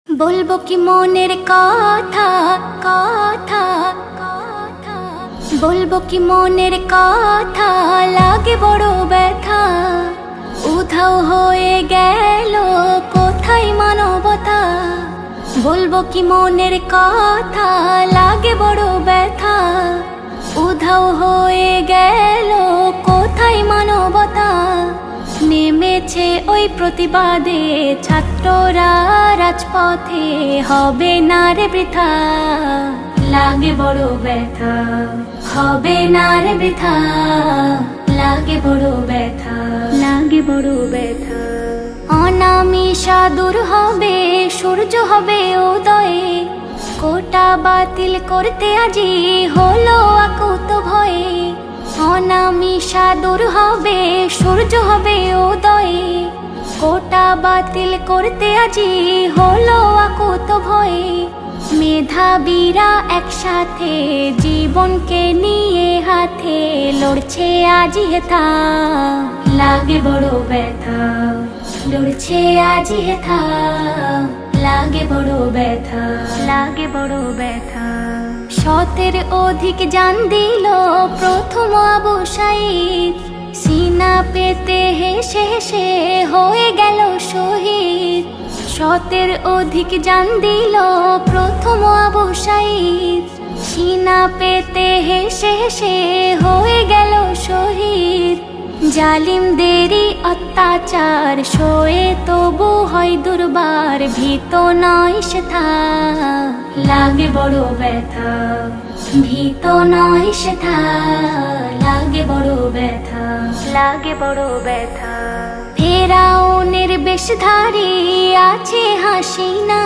বলবো কি মনের কথা কথা কথা, বলবো কি মনের কথা, লাগে বড় ব্যথা। উধাও হয়ে গেল কোথায় মানবতা। বলবো কি মনের কথা, লাগে বড় ব্যথা। উধাও হয়ে গেল কোথায় মানবতা। নেমেছে ওই প্রতিবাদে ছাত্ররা রাজপথে, হবে না রে বৃথা। লাগে বড় ব্যথা, হবে না রে বৃথা। লাগে বড় ব্যথা, লাগে বড় ব্যথা। অনামিশা দূর হবে, সূর্য হবে উদয়ে। কোটা বাতিল করতে আজি হলো আকুত ভয়ে। অনামিশা দূর হবে, সূর্য হবে উদয়ে। কোটা বাতিল করতে আজি হলো আকুত ভয়ে। মেধাবীরা একসাথে জীবনকে নিয়ে হাতে, লড়ছে আজি হেথা। লাগে বড় ব্যথা, লড়ছে আজি হেথা। লাগে বড় ব্যথা, লাগে বড় ব্যথা। শতের অধিক জান দিল প্রথম আবু সাঈদ। সিনা পেতে হেসে হেসে হয়ে গেল শহীদ। শতের অধিক জান দিল প্রথম আবু সাঈদ। সিনা পেতে হেসে হেসে হয়ে গেল শহীদ। জালিমদেরই অত্যাচার সয়ে তবু হয় দুর্বার, ভীত নয় সেথা। লাগে বড় ব্যথা, ভীত নয় সেথা। লাগে বড় ব্যথা, লাগে বড় ব্যথা। ফেরাউনের বেশধারী আছে হাসিনা,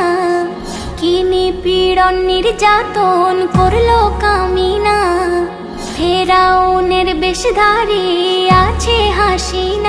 কি নিপীড়ন নির্যাতন করলো কামিনা। ফেরাউনের বেশধারী আছে হাসিনা,